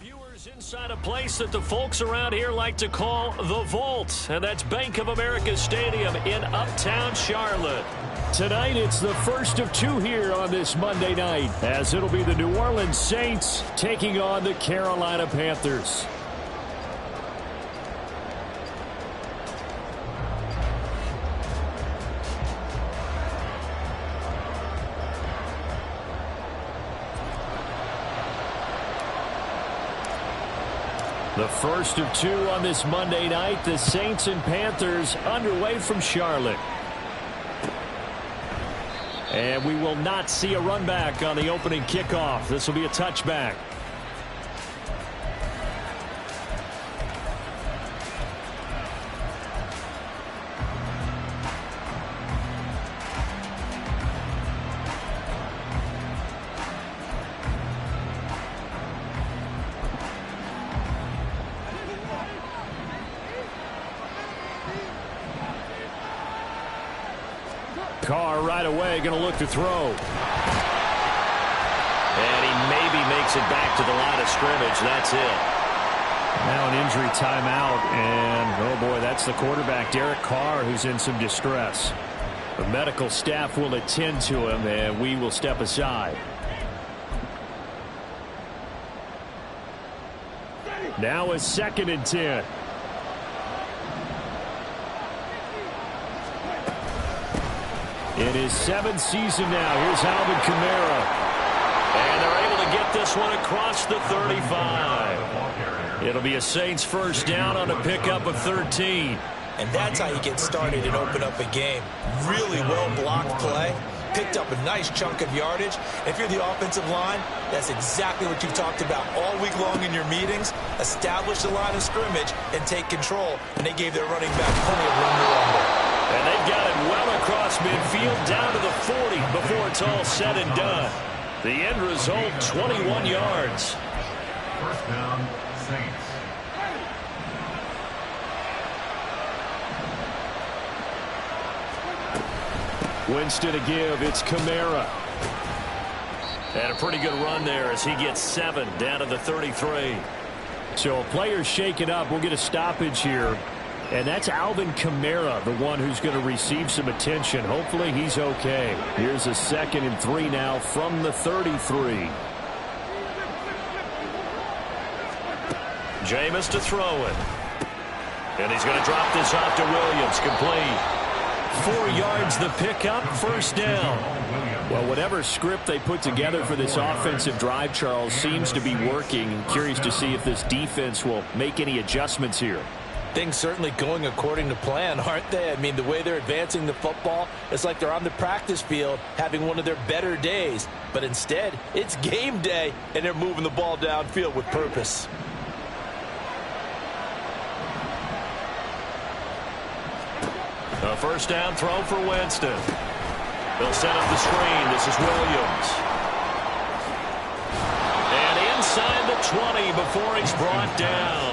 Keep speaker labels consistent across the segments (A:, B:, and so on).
A: Viewers inside a place that the folks around here like to call the Vault, and that's Bank of America Stadium in uptown Charlotte. Tonight, it's the first of two here on this Monday night, as it'll be the New Orleans Saints taking on the Carolina Panthers. The first of two on this Monday night, the Saints and Panthers underway from Charlotte. And we will not see a run back on the opening kickoff. This will be a touchback. Carr right away going to look to throw. And he maybe makes it back to the line of scrimmage. That's it. Now an injury timeout. And, oh boy, that's the quarterback, Derek Carr, who's in some distress. The medical staff will attend to him, and we will step aside. Now a 2nd and 10. In his 7th season now, here's Alvin Kamara. And they're able to get this one across the 35. It'll be a Saints first down on a pickup of 13.
B: And that's how you get started and open up a game. Really well-blocked play. Picked up a nice chunk of yardage. If you're the offensive line, that's exactly what you talked about all week long in your meetings. Establish the line of scrimmage and take control. And they gave their running back plenty of room to run there.
A: And they've got it well across midfield down to the 40 before it's all said and done. The end result, 21 yards.
C: First down, Saints.
A: Winston to give. It's Kamara. And a pretty good run there as he gets 7 down to the 33. So a player's shaken up. We'll get a stoppage here. And that's Alvin Kamara, the one who's going to receive some attention. Hopefully he's okay. Here's a 2nd and 3 now from the 33. Jameis to throw it. And he's going to drop this off to Williams. Complete. 4 yards the pickup, first down. Well, whatever script they put together for this offensive drive, Charles, seems to be working. Curious to see if this defense will make any adjustments here.
B: Things certainly going according to plan, aren't they? I mean, the way they're advancing the football, it's like they're on the practice field having one of their better days. But instead, it's game day, and they're moving the ball downfield with purpose.
A: A first down throw for Winston. They'll set up the screen. This is Williams. And inside the 20 before he's brought down.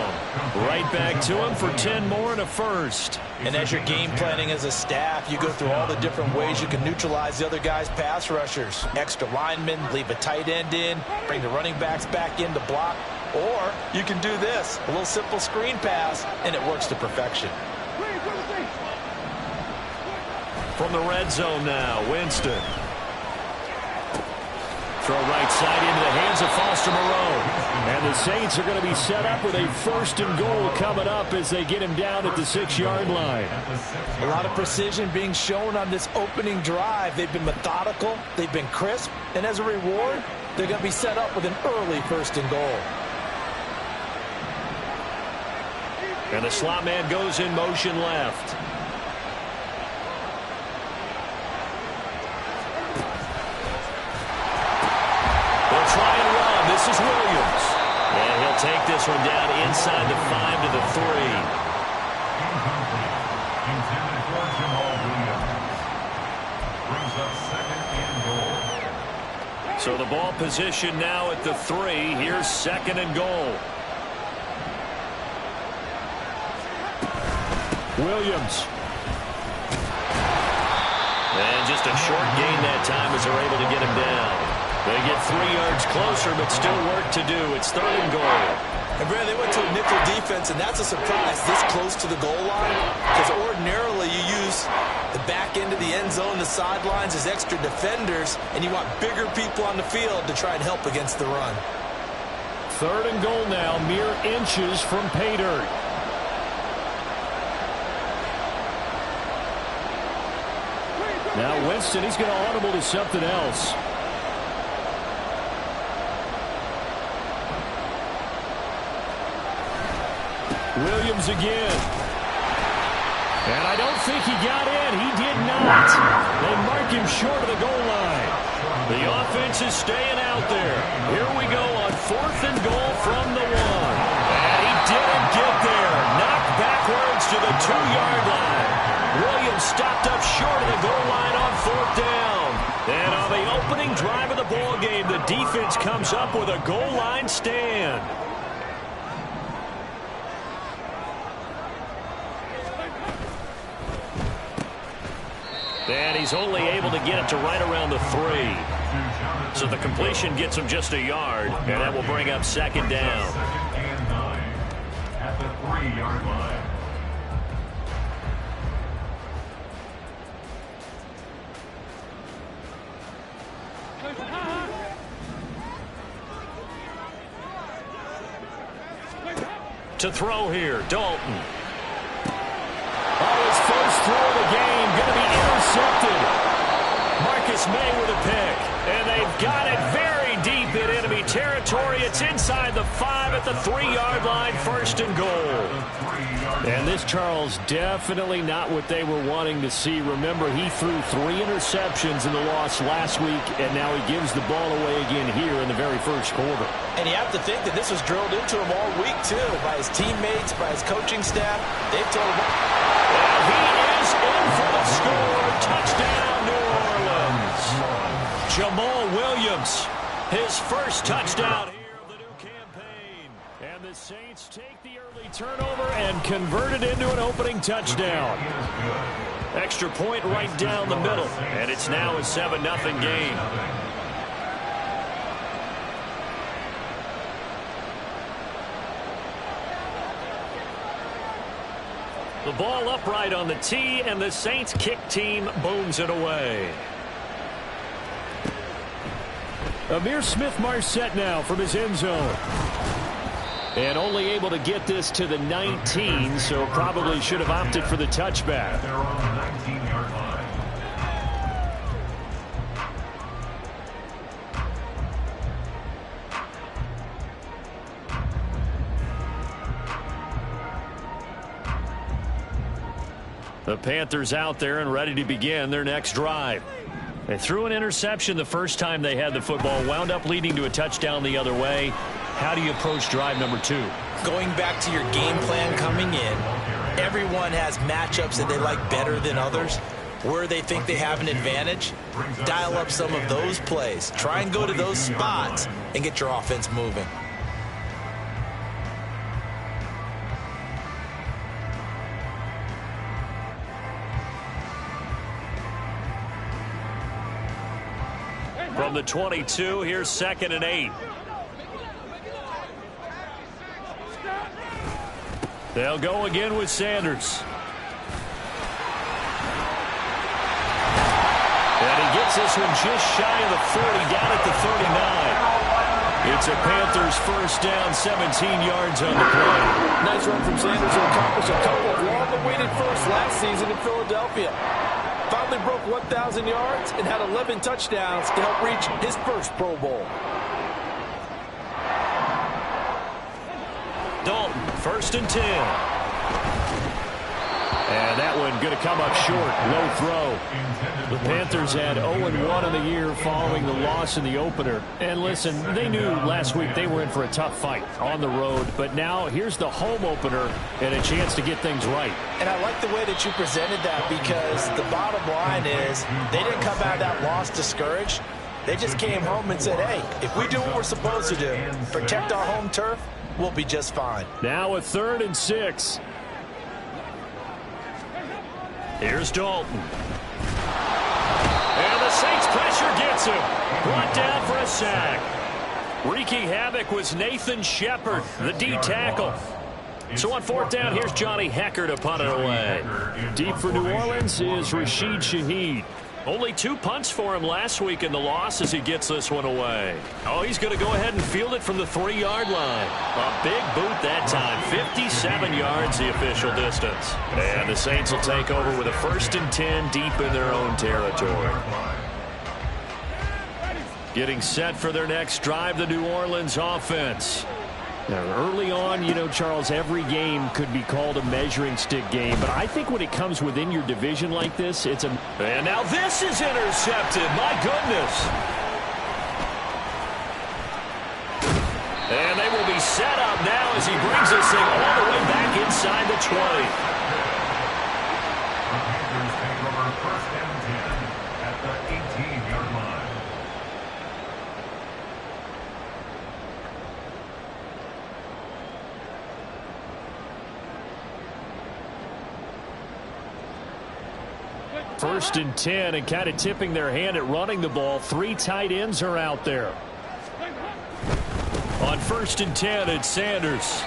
A: Right back to him for 10 more and a first.
B: And as you're game planning as a staff, you go through all the different ways you can neutralize the other guy's pass rushers. Extra linemen, leave a tight end in, bring the running backs back in to block. Or you can do this, a little simple screen pass, and it works to perfection.
A: From the red zone now, Winston. Throw right side into the hands of Foster Moreau. And the Saints are going to be set up with a 1st and goal coming up as they get him down at the 6-yard line.
B: A lot of precision being shown on this opening drive. They've been methodical, they've been crisp, and as a reward, they're going to be set up with an early 1st and goal.
A: And the slot man goes in motion left. Try and run. This is Williams. And he'll take this one down inside the 5 to the 3. So the ball position now at the 3. Here's 2nd and goal. Williams. And just a short gain that time as they're able to get him down. They get 3 yards closer, but still work to do. It's 3rd and goal.
B: And Brad, they went to a nickel defense, and that's a surprise this close to the goal line, because ordinarily you use the back end of the end zone, the sidelines as extra defenders, and you want bigger people on the field to try and help against the run.
A: 3rd and goal now, mere inches from pay dirt. Now Winston, he's going to audible to something else. Williams again. And I don't think he got in. He did not. They mark him short of the goal line. The offense is staying out there. Here we go on 4th and goal from the 1. And he didn't get there. Knocked backwards to the 2-yard line. Williams stopped up short of the goal line on 4th down. And on the opening drive of the ball game, the defense comes up with a goal line stand. And he's only able to get it to right around the 3. So the completion gets him just a yard, and that will bring up 2nd down.
C: 2nd and 9 at the 3-yard line.
A: To throw here, Dalton. Oh, his first throw of the game going to be intercepted. Marcus May with a pick. And they've got it very deep in enemy territory. It's inside the 5 at the 3-yard line, 1st and goal. And this, Charles, definitely not what they were wanting to see. Remember, he threw 3 interceptions in the loss last week, and now he gives the ball away again here in the very first quarter.
B: And you have to think that this was drilled into him all week, too, by his teammates, by his coaching staff. They've told him.
A: And he is in for the score. Touchdown, New Orleans. Jamal Williams, his first touchdown here of the new campaign. And the Saints take the early turnover and convert it into an opening touchdown. Extra point right down the middle. And it's now a 7-0 game. The ball upright on the tee, and the Saints kick team booms it away. Amir Smith-Marset now from his end zone. And only able to get this to the 19, so probably should have opted for the touchback.
C: They're on the 19-yard line.
A: The Panthers out there and ready to begin their next drive. They threw an interception the first time they had the football, wound up leading to a touchdown the other way. How do you approach drive number 2?
B: Going back to your game plan coming in, everyone has matchups that they like better than others. Where they think they have an advantage, dial up some of those plays. Try and go to those spots and get your offense moving.
A: From the 22, here's 2nd and 8. They'll go again with Sanders. And he gets this one just shy of the 40, down at the 39. It's a Panthers first down, 17 yards on the play.
D: Nice run from Sanders to accomplish a couple of long-awaited firsts last season in Philadelphia. Finally broke 1,000 yards and had 11 touchdowns to help reach his first Pro Bowl.
A: Dalton, 1st and 10. And that one going to come up short. Low throw. The Panthers had 0-1 in the year following the loss in the opener. And listen, they knew last week they were in for a tough fight on the road. But now here's the home opener and a chance to get things right.
B: And I like the way that you presented that, because the bottom line is they didn't come out of that loss discouraged. They just came home and said, hey, if we do what we're supposed to do, protect our home turf, we'll be just fine.
A: Now a 3rd and 6. Here's Dalton. And the Saints pressure gets him. Brought down for a sack. Wreaking havoc was Nathan Shepard, the D tackle. So on fourth down, here's Johnny Hecker to punt it away. Deep for New Orleans is Rashid Shaheed. Only 2 punts for him last week in the loss as he gets this one away. Oh, he's going to go ahead and field it from the 3-yard line. A big boot that time. 57 yards the official distance. And the Saints will take over with a 1st and 10 deep in their own territory. Getting set for their next drive, the New Orleans offense. Now, early on, you know, Charles, every game could be called a measuring stick game. But I think when it comes within your division like this, it's a... And now this is intercepted. My goodness. And they will be set up now as he brings this thing all the way back inside the 20.
C: The Panthers take over 1st and 10 at the 18-yard line.
A: First and 10, and kind of tipping their hand at running the ball. 3 tight ends are out there. On 1st and 10, it's Sanders.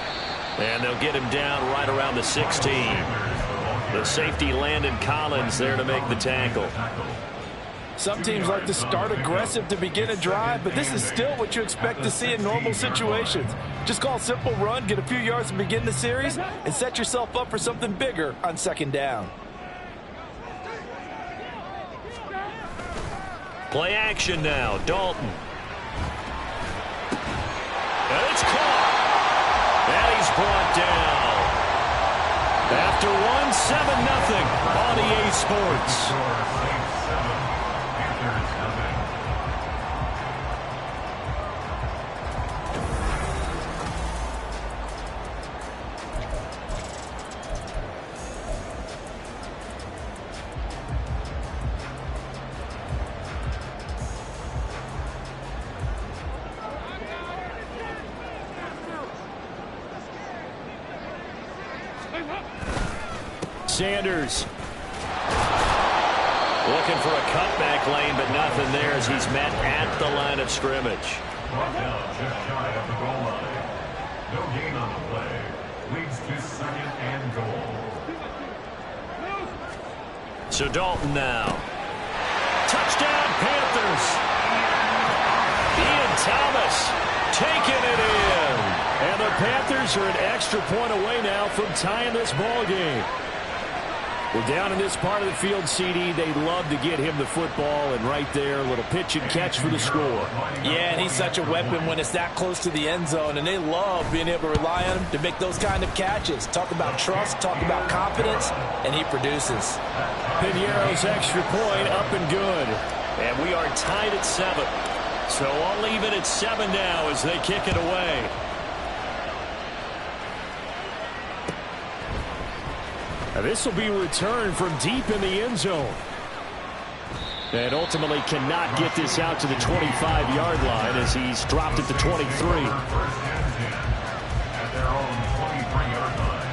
A: And they'll get him down right around the 16. The safety, Landon Collins, there to make the tackle.
D: Some teams like to start aggressive to begin a drive, but this is still what you expect to see in normal situations. Just call a simple run, get a few yards to begin the series, and set yourself up for something bigger on 2nd down.
A: Play action now, Dalton. And it's caught. And he's brought down. After 1, 7-0 on EA Sports. Sanders looking for a cutback lane, but nothing there as he's met at the line of scrimmage.
C: Brought down just shy of the goal line. No gain on the play. Leads to 2nd and goal.
A: So Dalton now. Touchdown Panthers. Ian Thomas taking it in. And the Panthers are an extra point away now from tying this ball game. Well, down in this part of the field, CD, they love to get him the football, and right there, a little pitch and catch for the score.
D: Yeah, and he's such a weapon when it's that close to the end zone, and they love being able to rely on him to make those kind of catches. Talk about trust, talk about confidence, and he produces.
A: Piñeiro's extra point up and good. And we are tied at 7. So I'll leave it at 7 now as they kick it away. Now this will be returned from deep in the end zone. And ultimately cannot get this out to the 25-yard line as he's dropped at the 23.
C: At their own 23-yard line.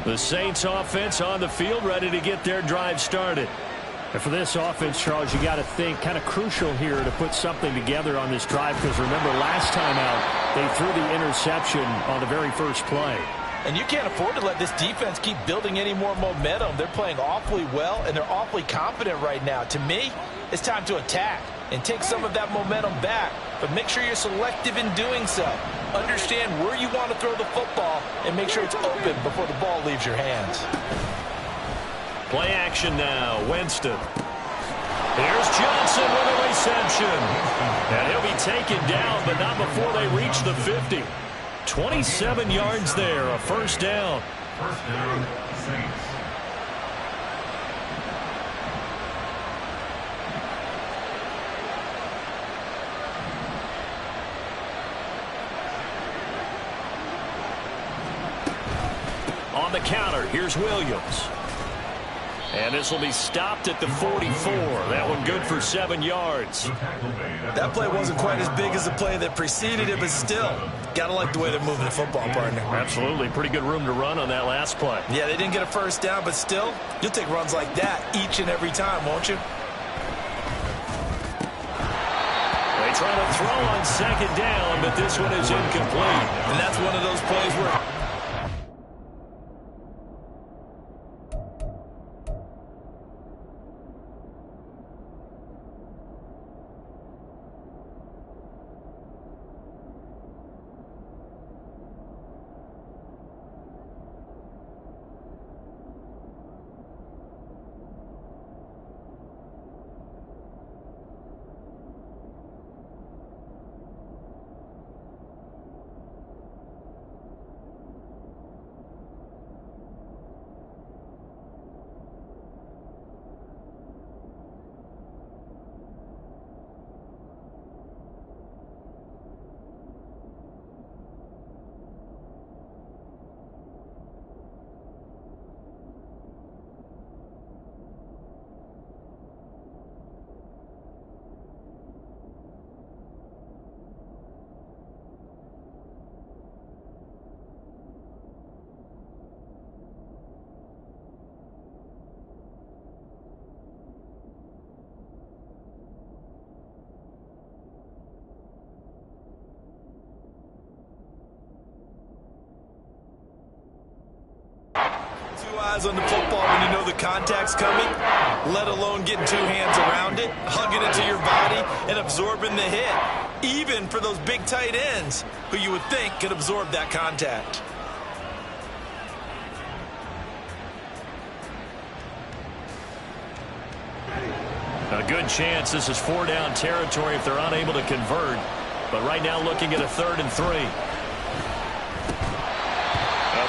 A: The Saints offense on the field, ready to get their drive started. And for this offense, Charles, you got to think kind of crucial here to put something together on this drive, because remember last time out they threw the interception on the very first play.
D: And you can't afford to let this defense keep building any more momentum. They're playing awfully well, and they're awfully confident right now. To me, it's time to attack and take some of that momentum back, but make sure you're selective in doing so. Understand where you want to throw the football and make sure it's open before the ball leaves your hands.
A: Play action now, Winston. Here's Johnson with a reception. And he'll be taken down, but not before they reach the 50. 27 yards there, a 1st down.
C: 1st down, Saints.
A: On the counter, here's Williams. And this will be stopped at the 44. That one good for 7 yards.
B: That play wasn't quite as big as the play that preceded it, but still, got to like the way they're moving the football, partner.
A: Absolutely. Pretty good room to run on that last play.
B: Yeah, they didn't get a first down, but still, you'll take runs like that each and every time, won't you?
A: They try to throw on second down, but this one is incomplete.
B: And that's one of those plays where... Eyes on the football when you know the contact's coming, let alone getting 2 hands around it, hugging it to your body, and absorbing the hit, even for those big tight ends who you would think could absorb that contact.
A: A good chance this is 4-down territory if they're unable to convert, but right now looking at a 3rd and 3.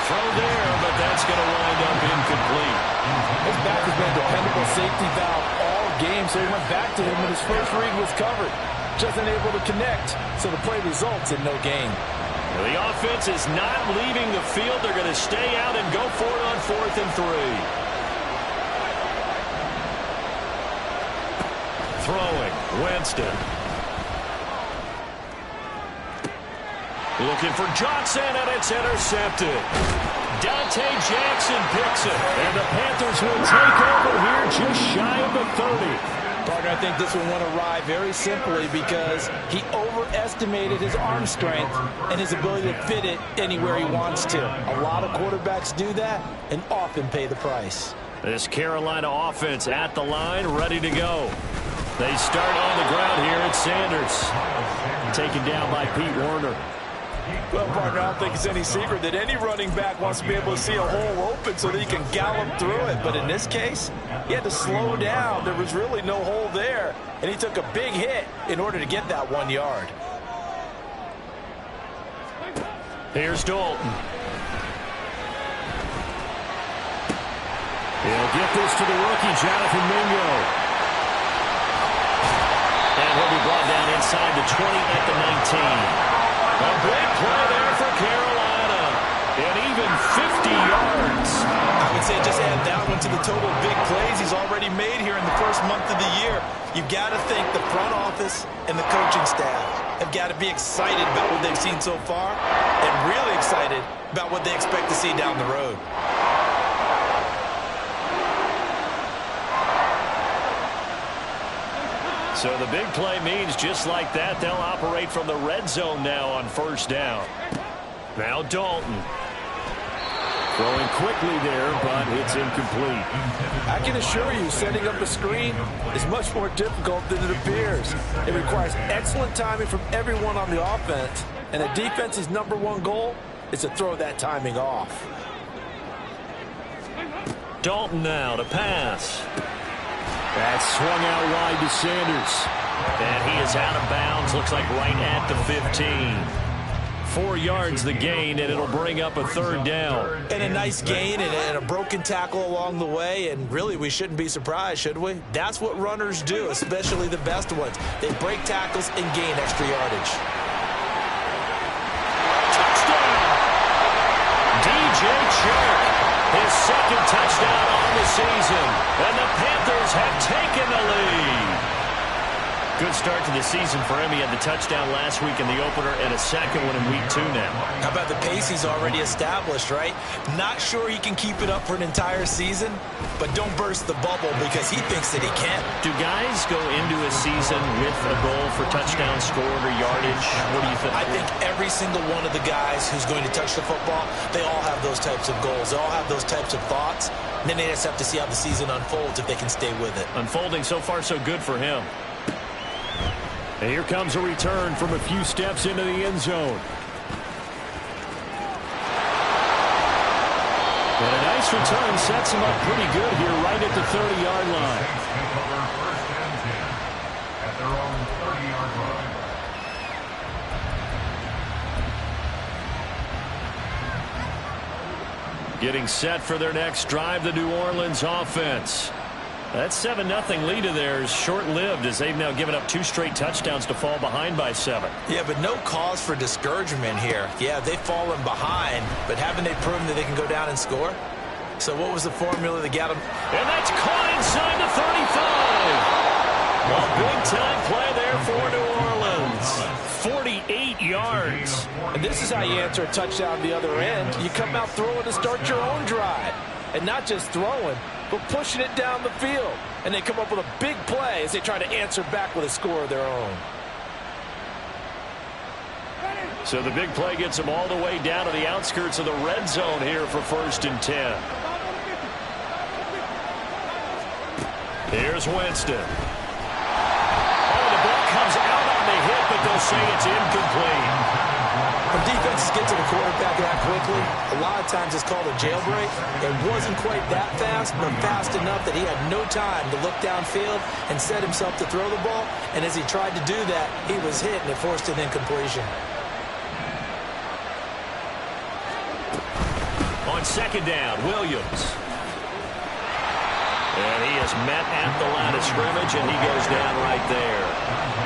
A: Throw there, but that's going to wind up incomplete.
D: His back has been a dependable safety valve all game, so he went back to him when his first read was covered. Just unable to connect, so the play results in no gain.
A: The offense is not leaving the field. They're going to stay out and go for it on 4th and 3. Throwing, Winston. Looking for Johnson, and it's intercepted. Dante Jackson picks it, and the Panthers will take over here just shy of the 30.
D: Partner, I think this one went awry very simply because he overestimated his arm strength and his ability to fit it anywhere he wants to. A lot of quarterbacks do that and often pay the price.
A: This Carolina offense at the line, ready to go. They start on the ground here at Sanders. Taken down by Pete Werner.
D: Well, partner, I don't think it's any secret that any running back wants to be able to see a hole open so that he can gallop through it. But in this case, he had to slow down. There was really no hole there, and he took a big hit in order to get that 1 yard.
A: Here's Dalton. He'll get this to the rookie, Jonathan Mingo. And he'll be brought down inside the 20 at the 19. A big play there for Carolina. And even 50 yards.
B: I would say just add that one to the total big plays he's already made here in the first month of the year. You've got to think the front office and the coaching staff have got to be excited about what they've seen so far and really excited about what they expect to see down the road.
A: So the big play means just like that, they'll operate from the red zone now on 1st down. Now Dalton. Throwing quickly there, but it's incomplete.
D: I can assure you, setting up a screen is much more difficult than it appears. It requires excellent timing from everyone on the offense, and the defense's #1 goal is to throw that timing off.
A: Dalton now to pass. That's swung out wide to Sanders. And he is out of bounds, looks like right at the 15. 4 yards the gain, and it'll bring up a 3rd down.
B: And a nice gain and a broken tackle along the way, and really we shouldn't be surprised, should we? That's what runners do, especially the best ones. They break tackles and gain extra yardage.
A: Touchdown! DJ Chark. His second touchdown on the season. And the Panthers have taken the lead. Good start to the season for him. He had the touchdown last week in the opener and a second one in week 2 now.
B: How about the pace he's already established, right? Not sure he can keep it up for an entire season, but don't burst the bubble because he thinks that he can.
A: Do guys go into a season with a goal for touchdown scored or yardage? What do you think?
B: I think every single one of the guys who's going to touch the football, they all have those types of goals. They all have those types of thoughts. And then they just have to see how the season unfolds if they can stay with it.
A: Unfolding so far so good for him. And here comes a return from a few steps into the end zone. And a nice return sets him up pretty good here right at the 30-yard line.
C: First and 10 at their own 30-yard line.
A: Getting set for their next drive, the New Orleans offense. That 7-0 lead of theirs short-lived as they've now given up 2 straight touchdowns to fall behind by 7.
B: Yeah, but no cause for discouragement here. Yeah, they've fallen behind, but haven't they proven that they can go down and score? So what was the formula that got them?
A: And that's caught inside the 35. A big-time play there for New Orleans. 48 yards.
D: And this is how you answer a touchdown on the other end. You come out throwing to start your own drive. And not just throwing, but pushing it down the field. And they come up with a big play as they try to answer back with a score of their own.
A: So the big play gets them all the way down to the outskirts of the red zone here for 1st and 10. Here's Winston. Oh, the ball comes out on the hit, but they'll say it's incomplete.
B: When defenses get to the quarterback that quickly, a lot of times it's called a jailbreak. It wasn't quite that fast, but fast enough that he had no time to look downfield and set himself to throw the ball. And as he tried to do that, he was hit and it forced an incompletion.
A: On 2nd down, Williams. And he is met at the line of scrimmage, and he goes down right there.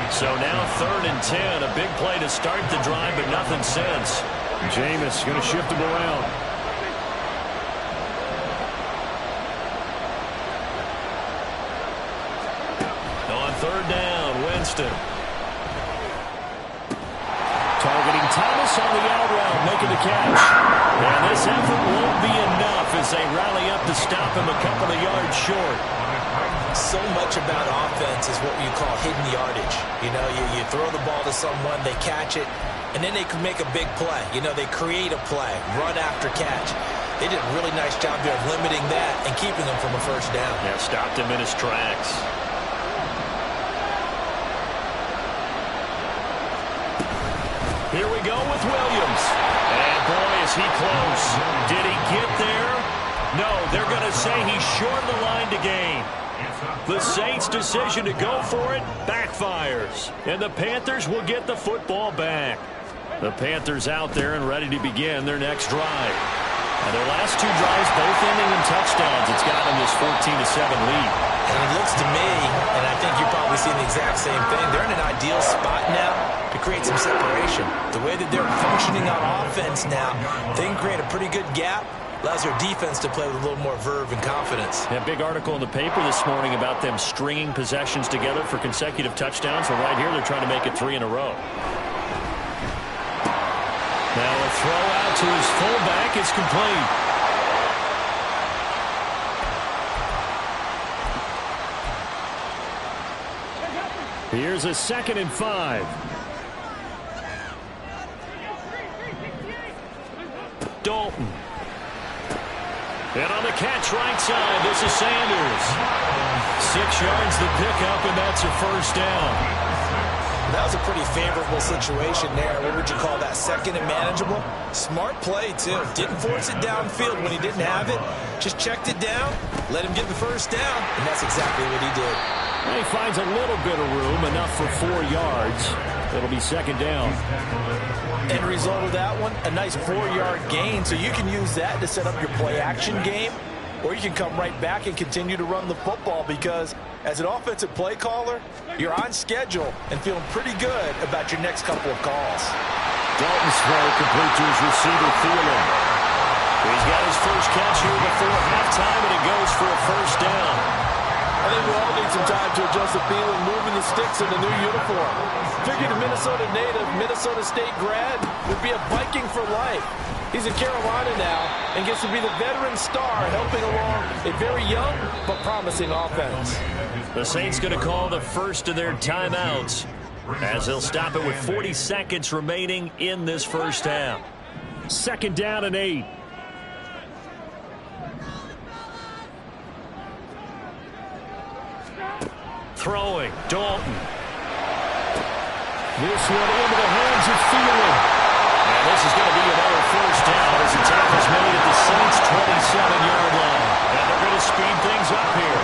A: So now 3rd and 10, a big play to start the drive, but nothing since. Jameis going to shift him around. On 3rd down, Winston. Targeting Thomas on the out route, making the catch. And this effort won't be enough as they rally up to stop him a couple of yards short.
B: So much about offense is what you call hidden yardage. You know, you throw the ball to someone, they catch it, and then they can make a big play. You know, they create a play, run after catch. They did a really nice job there of limiting that and keeping him from a 1st down.
A: Yeah, stopped him in his tracks. Here we go with Williams. And boy, is he close. Did he get there? No, they're going to say he's short of the line to gain. The Saints' decision to go for it backfires. And the Panthers will get the football back. The Panthers out there and ready to begin their next drive. And their last 2 drives both ending in touchdowns. It's got them this 14-7 lead.
B: And it looks to me, and I think you're probably seeing the exact same thing, they're in an ideal spot now to create some separation. The way that they're functioning on offense now, they can create a pretty good gap. Allows their defense to play with a little more verve and confidence.
A: A big article in the paper this morning about them stringing possessions together for consecutive touchdowns. Well, right here, they're trying to make it 3 in a row. Now a throw out to his fullback is complete. Here's a 2nd and 5. Dalton. And on the catch right side, this is Sanders. 6 yards the pickup, and that's a 1st down.
B: That was a pretty favorable situation there. What would you call that? 2nd and manageable? Smart play, too. Didn't force it downfield when he didn't have it. Just checked it down, let him get the 1st down, and that's exactly what he did.
A: And he finds a little bit of room, enough for 4 yards. It'll be 2nd down.
B: End result of that one, a nice 4-yard gain, so you can use that to set up your play-action game, or you can come right back and continue to run the football because as an offensive play caller, you're on schedule and feeling pretty good about your next couple of calls.
A: Dalton's throw complete to his receiver, Thielen. He's got his first catch here before halftime, and it goes for a first down.
E: I think we all need some time to adjust the feeling, moving the sticks in the new uniform. Figured a Minnesota native, Minnesota State grad would be a Viking for life. He's in Carolina now and gets to be the veteran star helping along a very young but promising offense.
A: The Saints going to call the first of their timeouts as they'll stop it with 40 seconds remaining in this first half. 2nd down and 8. Throwing, Dalton.
E: This one into the hands of Thielen.
A: And this is going to be another first down as the tackle's made at the Saints' 27-yard line. And they're going to speed things up here.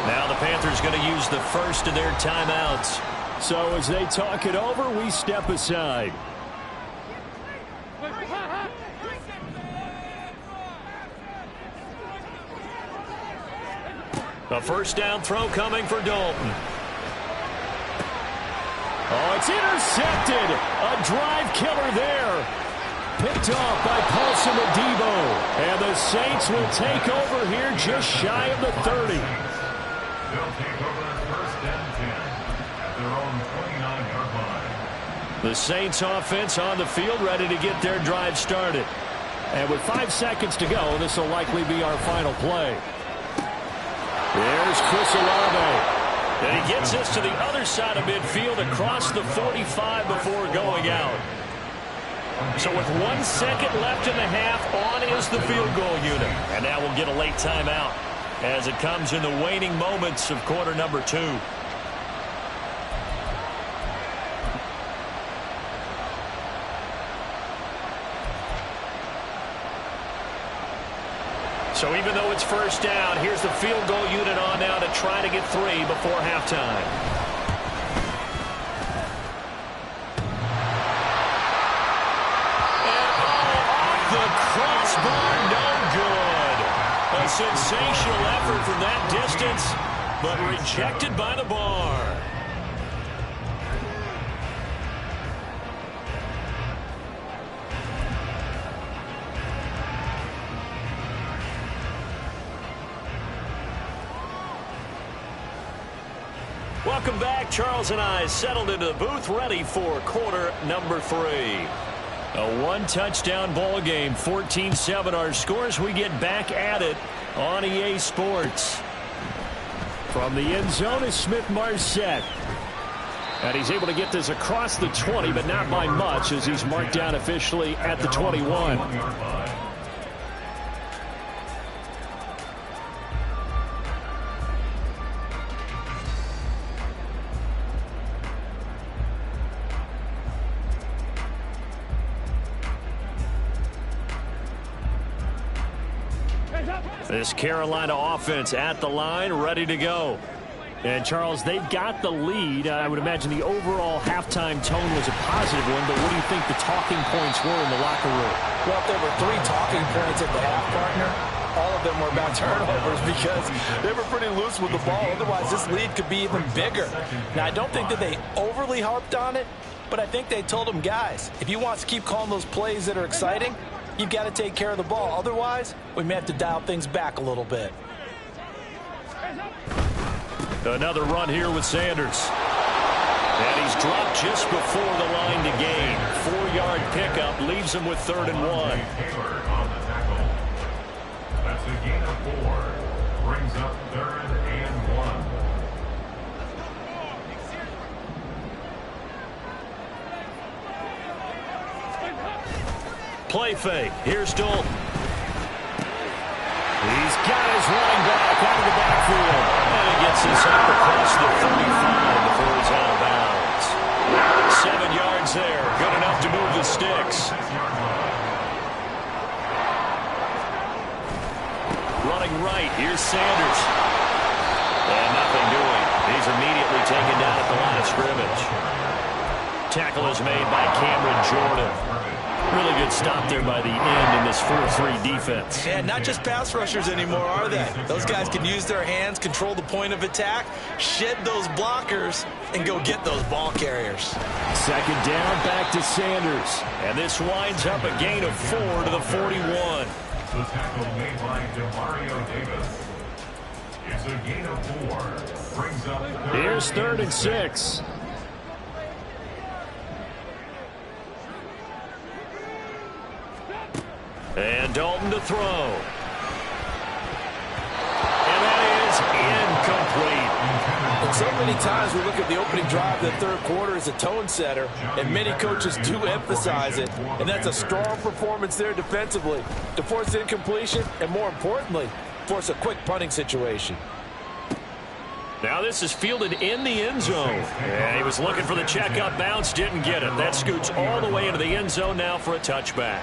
A: Now the Panthers going to use the first of their timeouts.
E: So as they talk it over, we step aside.
A: A first down throw coming for Dalton.
E: Oh, it's intercepted. A drive killer there. Picked off by Paulson Adebo. And the Saints will take over here just shy of the 30.
C: They'll take over first and 10 at their own 29-yard line.
A: The Saints offense on the field ready to get their drive started.
E: And with 5 seconds to go, this will likely be our final play. There's Chris Olave.
A: And he gets us to the other side of midfield across the 45 before going out. So with 1 second left in the half, on is the field goal unit. And now we'll get a late timeout as it comes in the waning moments of quarter number 2. So even though it's first down, here's the field goal unit on now to try to get 3 before halftime. And off the crossbar, no good. A sensational effort from that distance, but rejected by the bar. Welcome back. Charles and I settled into the booth, ready for quarter number 3. A one-touchdown ball game, 14-7 our scores. We get back at it on EA Sports.
E: From the end zone is Smith-Marset. And he's able to get this across the 20, but not by much, as he's marked down officially at the 21.
A: This Carolina offense at the line, ready to go.
E: And, Charles, they've got the lead. I would imagine the overall halftime tone was a positive one, but what do you think the talking points were in the locker room?
D: Well, if there were 3 talking points at the half, partner, all of them were about turnovers because they were pretty loose with the ball. Otherwise, this lead could be even bigger. Now, I don't think that they overly harped on it, but I think they told them, guys, if you want to keep calling those plays that are exciting, you've got to take care of the ball. Otherwise, we may have to dial things back a little bit.
A: Another run here with Sanders. And he's dropped just before the line to gain. 4-yard pickup leaves him with 3rd and 1.
C: Taylor on the tackle. That's a gain of 4. Brings up 3rd and 1.
A: Play fake. Here's Dalton.
E: He's got his running back out of the backfield.
A: And he gets this up across the 35 before he's out of bounds. 7 yards there. Good enough to move the sticks. Running right. Here's Sanders. And nothing doing. He's immediately taken down at the line of scrimmage. Tackle is made by Cameron Jordan. Really good stop there by the end in this 4-3 defense.
B: Yeah, not just pass rushers anymore, are they? Those guys can use their hands, control the point of attack, shed those blockers, and go get those ball carriers.
A: Second down, back to Sanders. And this winds up a gain of 4 to the 41.
C: The tackle made by Demario Davis. It's a gain of 4. Brings up
A: Here's 3rd and 6. And Dalton to throw. And that is incomplete.
E: And so many times we look at the opening drive of the third quarter as a tone setter, and many coaches do emphasize it, and that's a strong performance there defensively to force incompletion and, more importantly, force a quick punting situation.
A: Now this is fielded in the end zone. And he was looking for the check-up bounce, didn't get it. That scoots all the way into the end zone now for a touchback.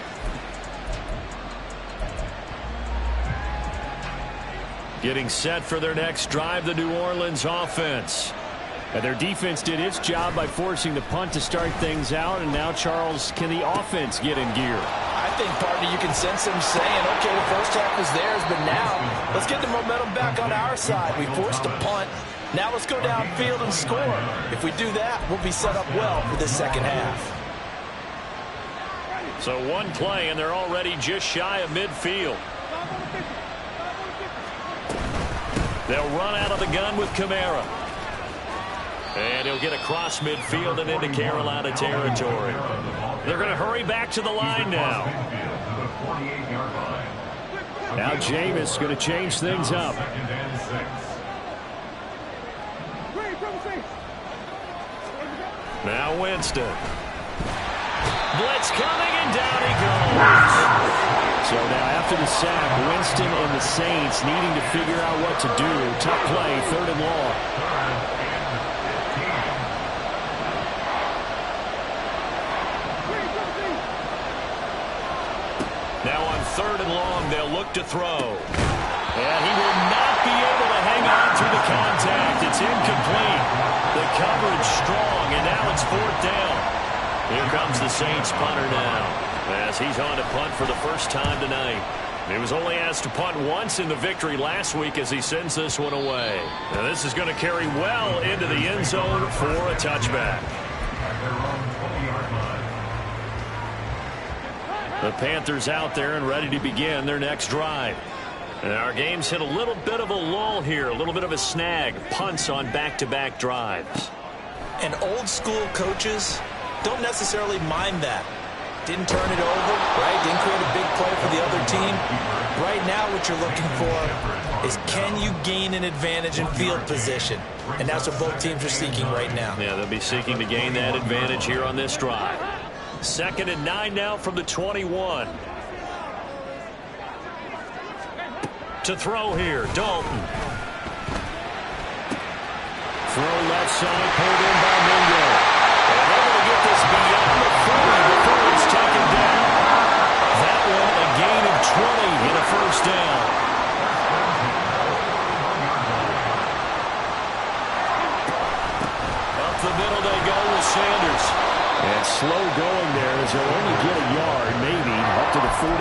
A: Getting set for their next drive, the New Orleans offense. And their defense did its job by forcing the punt to start things out. And now, Charles, can the offense get in gear?
D: I think, partner, you can sense them saying, okay, the first half was theirs, but now let's get the momentum back on our side. We forced a punt. Now let's go downfield and score. If we do that, we'll be set up well for the second half.
A: So one play, and they're already just shy of midfield. They'll run out of the gun with Kamara. And he'll get across midfield and into Carolina territory. They're going to hurry back to the line now. Now Jameis going to change things up. Now Winston. Blitz coming, and down he goes. So now after the sack, Winston and the Saints needing to figure out what to do. Tough play, 3rd and long. Now on 3rd and long, they'll look to throw. And he will not be able to hang on through the contact. It's incomplete. The coverage strong, and now it's 4th down. Here comes the Saints punter now, as he's on to punt for the first time tonight. He was only asked to punt once in the victory last week as he sends this one away. Now this is going to carry well into the end zone for a touchback. The Panthers out there and ready to begin their next drive. And our game's hit a little bit of a lull here, a little bit of a snag. Punts on back-to-back drives.
B: And old school coaches don't necessarily mind that. Didn't turn it over, right? Didn't create a big play for the other team. Right now what you're looking for is, can you gain an advantage in field position? And that's what both teams are seeking right now.
A: Yeah, they'll be seeking to gain that advantage here on this drive. 2nd and 9 now from the 21. To throw here, Dalton. Throw left side, pulled in by Mingo. And they're going to get this beyond the 40 before it's taken down. That one a gain of 20 and a 1st down. Up the middle they go with Sanders. And slow going there as they'll only get a yard, maybe, up to the 41.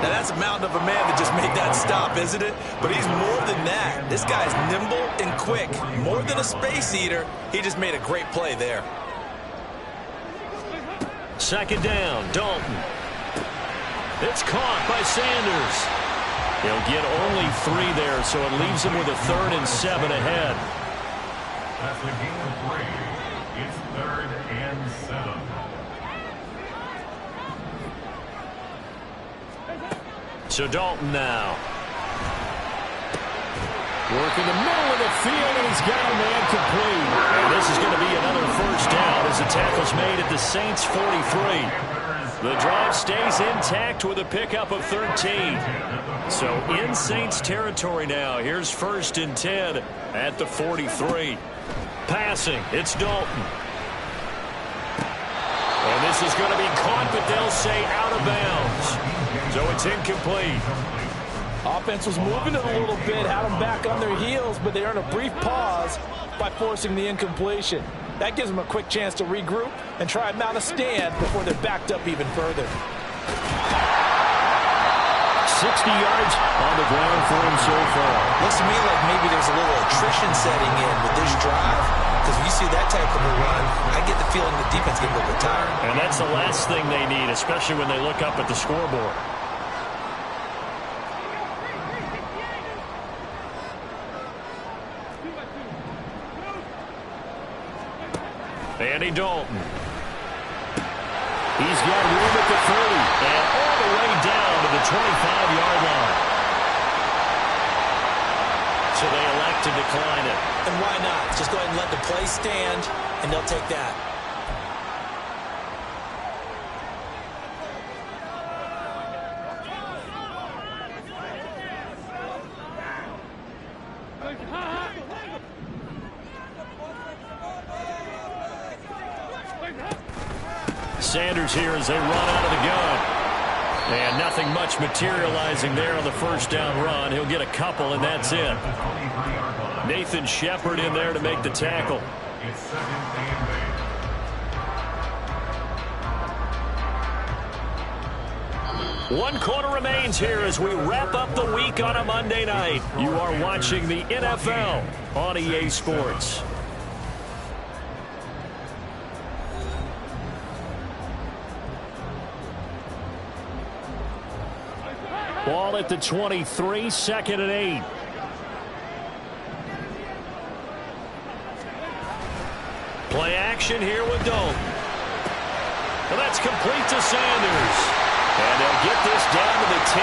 B: Now that's a mountain of a man that just made that stop, isn't it? But he's more than that. This guy's nimble and quick. More than a space eater, he just made a great play there.
A: 2nd down, Dalton. It's caught by Sanders. He'll get only 3 there, so it leaves him with a 3rd and 7 ahead.
C: That's the gain of 3. It's 3rd and 7.
A: So Dalton now. Working the middle of the field, and he's got a man complete. And this is going to be another 1st down as the tackle's made at the Saints' 43. The drive stays intact with a pickup of 13. So in Saints territory now. Here's 1st and 10 at the 43. Passing, it's Dalton. And this is going to be caught, but they'll say out of bounds. So it's incomplete.
E: Offense was moving it a little bit, had them back on their heels, but they earned a brief pause by forcing the incompletion.
D: That gives them a quick chance to regroup and try and mount a stand before they're backed up even further.
A: 60 yards on the ground for him so far.
B: Looks to me like maybe there's a little attrition setting in with this drive. Because when you see that type of a run, I get the feeling the defense gets a little bit tired.
A: And that's the last thing they need, especially when they look up at the scoreboard. Andy Dalton. He's got room at the 30 and all the way down to the 25-yard line. So they elect to decline it.
B: And why not? Just go ahead and let the play stand, and they'll take that.
A: Sanders here as they run out of the gun. And nothing much materializing there on the first down run. He'll get a couple, and that's it. Nathan Shepard in there to make the tackle.
C: It's 2nd and 8.
A: 1 quarter remains here as we wrap up the week on a Monday night. You are watching the NFL on EA Sports. Ball at the 23, 2nd and 8. Play action here with Dalton. Well, that's complete to Sanders. And they'll get this down to the 10.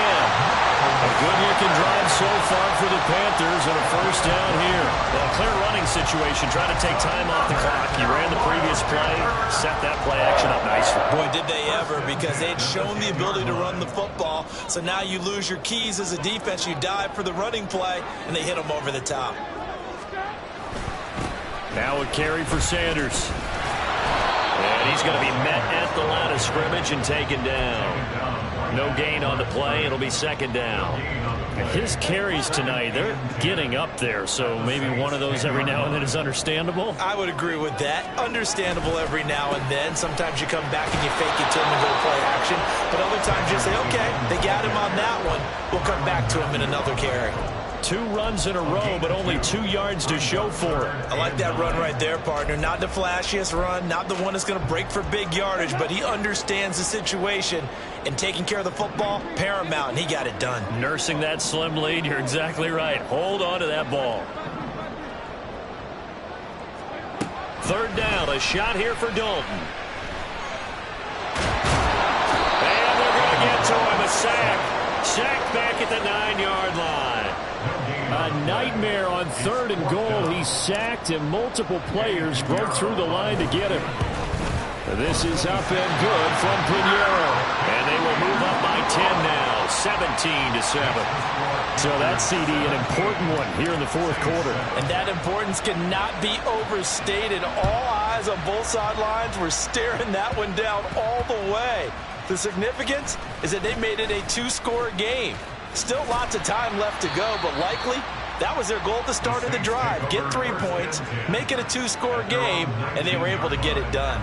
A: A good-looking drive so far for the Panthers and a first down here. Well, a clear running situation, trying to take time off the clock. You ran the previous play, set that play action up nicely.
B: Boy, did they ever, because they'd shown the ability to run the football. So now you lose your keys as a defense. You dive for the running play, and they hit them over the top.
A: Now a carry for Sanders. And he's going to be met at the line of scrimmage and taken down. No gain on the play. It'll be 2nd down. His carries tonight, they're getting up there, so maybe one of those every now and then is understandable.
B: I would agree with that. Understandable every now and then. Sometimes you come back and you fake it to him and go play action. But other times you say, okay, they got him on that one. We'll come back to him in another carry.
A: 2 runs in a row, but only 2 yards to show for it.
B: I like that run right there, partner. Not the flashiest run, not the one that's going to break for big yardage, but he understands the situation, and taking care of the football, paramount, and he got it done.
A: Nursing that slim lead, you're exactly right. Hold on to that ball. 3rd down, a shot here for Dalton. And they're going to get to him, a sack. Sacked back at the 9-yard line. A nightmare on 3rd and goal. He's sacked, and multiple players broke through the line to get him. This is up and good from Pinheiro. And they will move up by 10 now, 17-7. So that CD, an important one here in the 4th quarter.
D: And that importance cannot be overstated. All eyes on both sidelines were staring that one down all the way. The significance is that they made it a 2-score game. Still lots of time left to go, but likely that was their goal at the start of the drive. Get 3 points, make it a 2-score game, and they were able to get it done.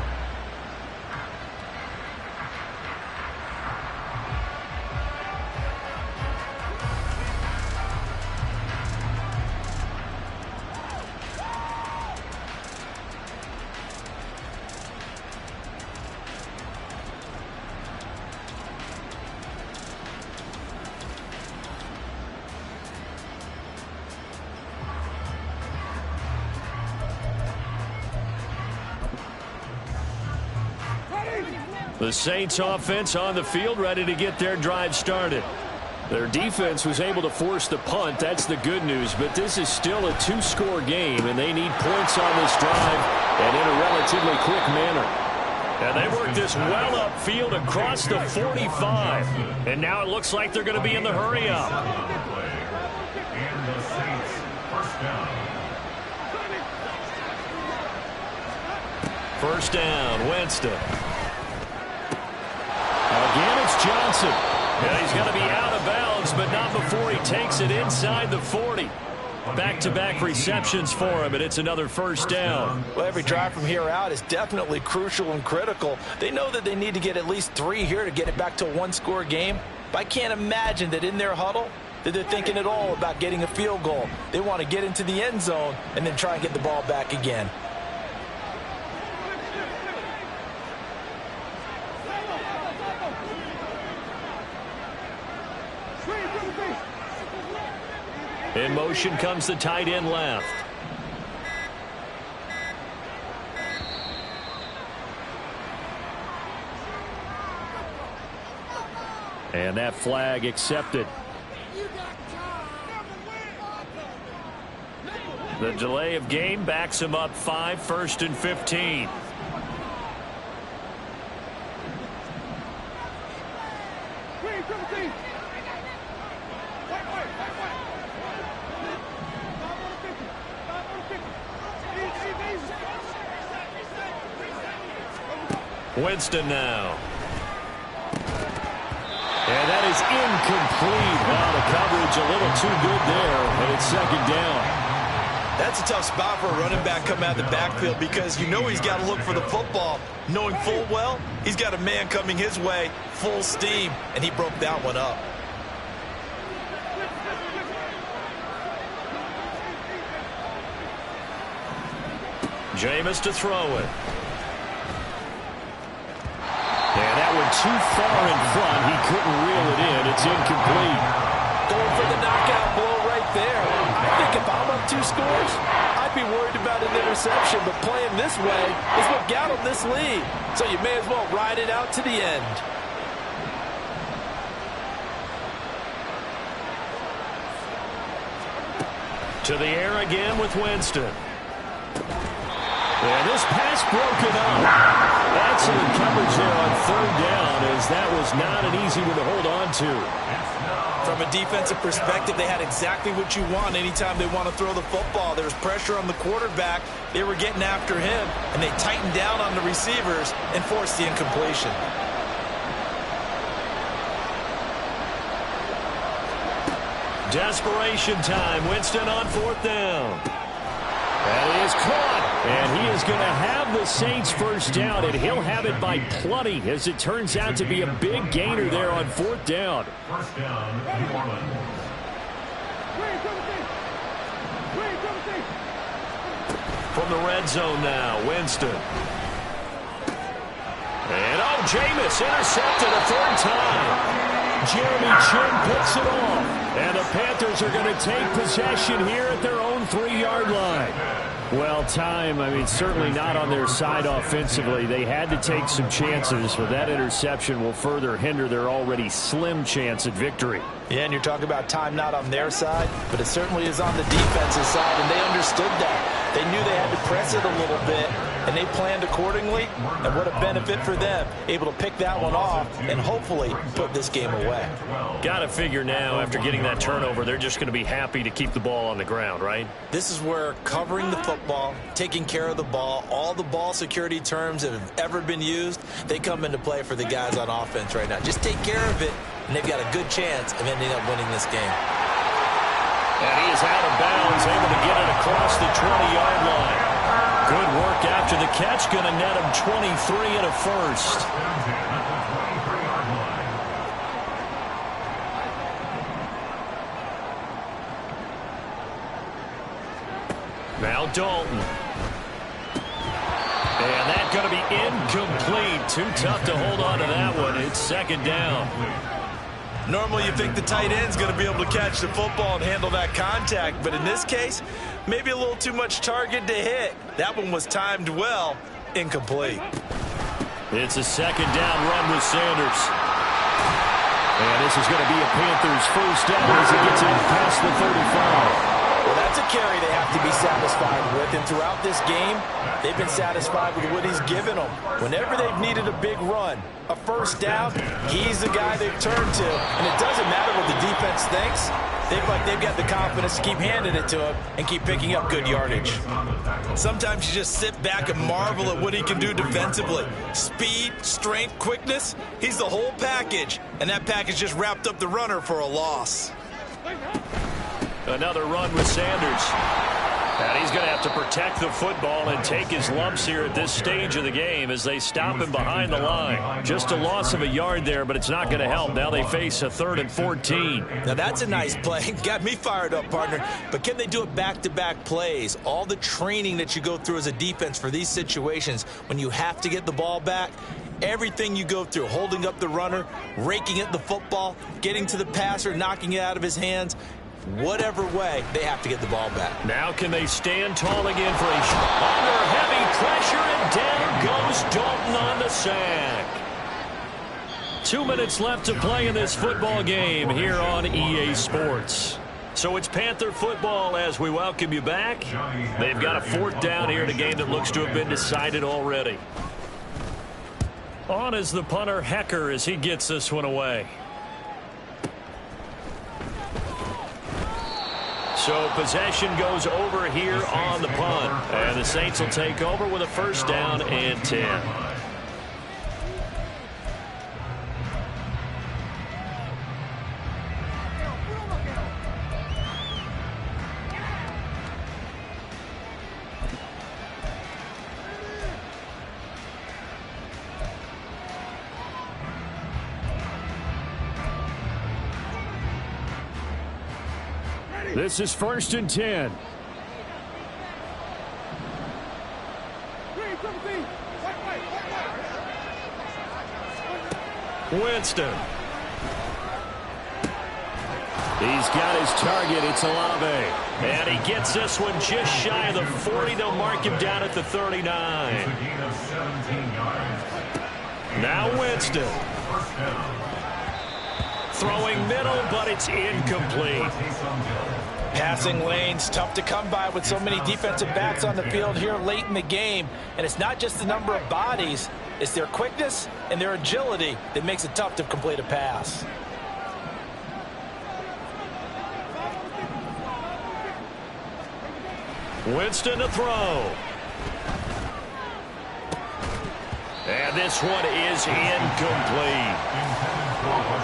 A: The Saints offense on the field, ready to get their drive started. Their defense was able to force the punt. That's the good news. But this is still a 2-score game, and they need points on this drive and in a relatively quick manner. And they work this well upfield across the 45. And now it looks like they're going to be in the hurry-up.
C: And the Saints, first down.
A: First down, Winston. Again, it's Johnson. Yeah, he's going to be out of bounds, but not before he takes it inside the 40. Back-to-back receptions for him, and it's another first down.
D: Well, every drive from here out is definitely crucial and critical. They know that they need to get at least 3 here to get it back to a one-score game. But I can't imagine that in their huddle that they're thinking at all about getting a field goal. They want to get into the end zone and then try and get the ball back again.
A: In motion comes the tight end left. And that flag accepted. The delay of game backs him up 5, 1st and 15. Winston now. And that is incomplete. Wow, the coverage a little too good there, and it's 2nd down.
B: That's a tough spot for a running back coming out of the backfield because you know he's got to look for the football, knowing full well he's got a man coming his way full steam, and he broke that one up.
A: Jameis to throw it. And that one too far in front. He couldn't reel it in. It's incomplete.
D: Going for the knockout blow right there. I think if I'm up 2 scores, I'd be worried about an interception. But playing this way is what got him this lead. So you may as well ride it out to the end.
A: To the air again with Winston. And this pass broken up. Excellent coverage there on 3rd down, as that was not an easy one to hold on to.
B: From a defensive perspective, they had exactly what you want anytime they want to throw the football. There was pressure on the quarterback. They were getting after him, and they tightened down on the receivers and forced the incompletion.
A: Desperation time. Winston on 4th down. That is caught. And he is going to have the Saints first down, and he'll have it by plenty, as it turns out to be a big gainer there on 4th down.
C: First down, New Orleans.
A: From the red zone now, Winston. And Jameis intercepted a 3rd time. Jeremy Chin picks it off. And the Panthers are going to take possession here at their own 3-yard line. Well, certainly not on their side offensively. They had to take some chances, but that interception will further hinder their already slim chance at victory.
D: Yeah, and you're talking about time not on their side, but it certainly is on the defensive side, and they understood that. They knew they had to press it a little bit, and they planned accordingly, and what a benefit for them, able to pick that one off and hopefully put this game away.
A: Got to figure now, after getting that turnover, they're just going to be happy to keep the ball on the ground, right?
B: This is where covering the football, taking care of the ball, all the ball security terms that have ever been used, they come into play for the guys on offense right now. Just take care of it, and they've got a good chance of ending up winning this game.
A: And he is out of bounds, able to get it across the 20-yard line. Good work after the catch, going to net him 23 and a first. Now Dalton. And that's going to be incomplete. Too tough to hold on to that one. It's 2nd down.
B: Normally you think the tight end's going to be able to catch the football and handle that contact, but in this case, maybe a little too much target to hit. That one was timed well, incomplete.
A: It's a 2nd down run with Sanders. And this is going to be a Panthers first down as he gets in past the 35.
D: Well, that's a carry they have to be satisfied with, and throughout this game, they've been satisfied with what he's given them. Whenever they've needed a big run, a first down, he's the guy they've turned to, and it doesn't matter what the defense thinks. They've got the confidence to keep handing it to him and keep picking up good yardage.
B: Sometimes you just sit back and marvel at what he can do defensively. Speed, strength, quickness, he's the whole package, and that package just wrapped up the runner for a loss.
A: Another run with Sanders. And he's going to have to protect the football and take his lumps here at this stage of the game as they stop him behind the line. Just a loss of a yard there, but it's not going to help. Now they face a 3rd and 14.
B: Now that's a nice play. Got me fired up, partner. But can they do it back-to-back plays? All the training that you go through as a defense for these situations when you have to get the ball back, everything you go through, holding up the runner, raking at the football, getting to the passer, knocking it out of his hands, whatever way, they have to get the ball back.
A: Now can they stand tall again for a shot? Under heavy pressure, and down goes Dalton on the sack. 2 minutes left to play in this football game here on EA Sports. So it's Panther football as we welcome you back. They've got a 4th down here in a game that looks to have been decided already. On is the punter, Hecker, as he gets this one away. So possession goes over here on the punt. And the Saints will take over with a 1st down and 10. This is 1st and 10. Winston. He's got his target. It's Olave. And he gets this one just shy of the 40. They'll mark him down at the 39. Now Winston. Throwing middle, but it's incomplete.
D: Passing lanes, tough to come by with so many defensive backs on the field here late in the game. And it's not just the number of bodies, it's their quickness and their agility that makes it tough to complete a pass.
A: Winston to throw. And this one is incomplete.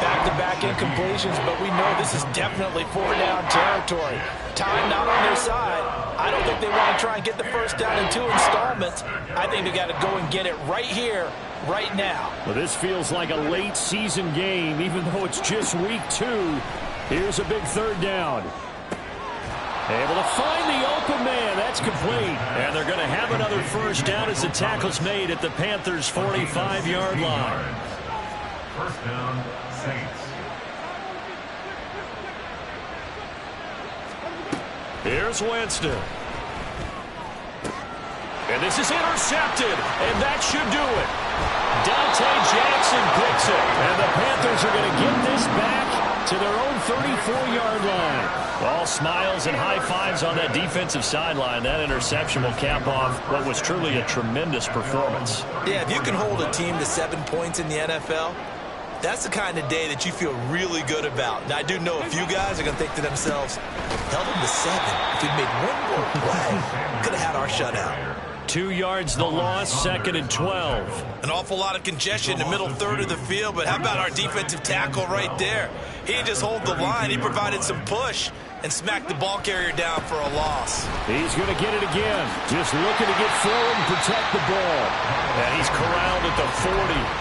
D: Back-to-back incompletions, but we know this is definitely 4th-down territory. Time not on their side. I don't think they want to try and get the 1st down in 2 installments. I think they got to go and get it right here, right now.
A: Well, this feels like a late season game, even though it's just week 2. Here's a big 3rd down. Able to find the open man. That's complete. And they're going to have another 1st down as the tackle's made at the Panthers' 45-yard line.
C: 1st down, Saints.
A: Here's Winston. And this is intercepted. And that should do it. Dante Jackson picks it. And the Panthers are going to get this back to their own 34-yard line. All smiles and high fives on that defensive sideline. That interception will cap off what was truly a tremendous performance.
B: Yeah, if you can hold a team to 7 points in the NFL, that's the kind of day that you feel really good about. Now, I do know a few guys are going to think to themselves, held them to 7. If we'd made one more play, could have had our shutout.
A: 2 yards the loss, 2nd and 12.
B: An awful lot of congestion in the middle 3rd of the field, but how about our defensive tackle right there? He didn't just hold the line. He provided some push and smacked the ball carrier down for a loss.
A: He's going to get it again. Just looking to get forward and protect the ball. And he's corralled at the 40,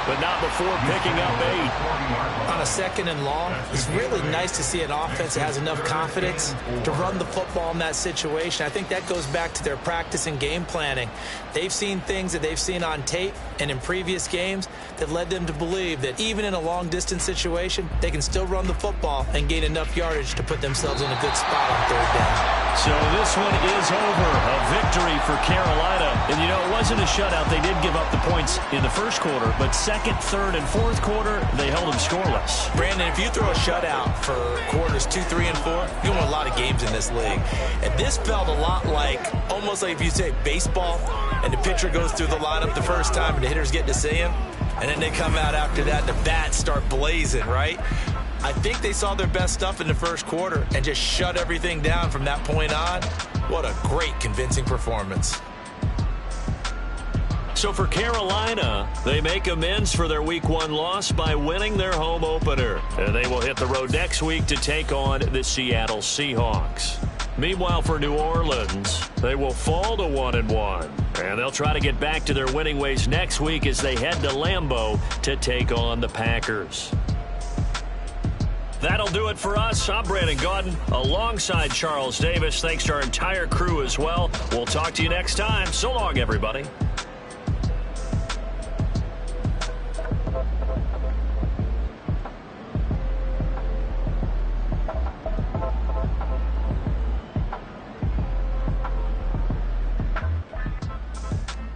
A: but not before picking up 8.
B: On a 2nd and long, it's really nice to see an offense that has enough confidence to run the football in that situation. I think that goes back to their practice and game planning. They've seen things that they've seen on tape and in previous games that led them to believe that even in a long-distance situation, they can still run the football and gain enough yardage to put themselves in a good spot on 3rd down.
A: So this one is over. A victory for Carolina. And, you know, it wasn't a shutout. They did give up the points in the 1st quarter, but 2nd, 3rd, and 4th quarter, they held them scoreless.
B: Brandon, if you throw a shutout for quarters 2, 3, and 4, you win a lot of games in this league. And this felt a lot like, almost like if you say baseball, and the pitcher goes through the lineup the first time and the hitters get to see him, and then they come out after that, the bats start blazing, right? I think they saw their best stuff in the 1st quarter and just shut everything down from that point on. What a great, convincing performance.
A: So for Carolina, they make amends for their Week 1 loss by winning their home opener. And they will hit the road next week to take on the Seattle Seahawks. Meanwhile, for New Orleans, they will fall to 1-1. And they'll try to get back to their winning ways next week as they head to Lambeau to take on the Packers. That'll do it for us. I'm Brandon Gaudin alongside Charles Davis. Thanks to our entire crew as well. We'll talk to you next time. So long, everybody.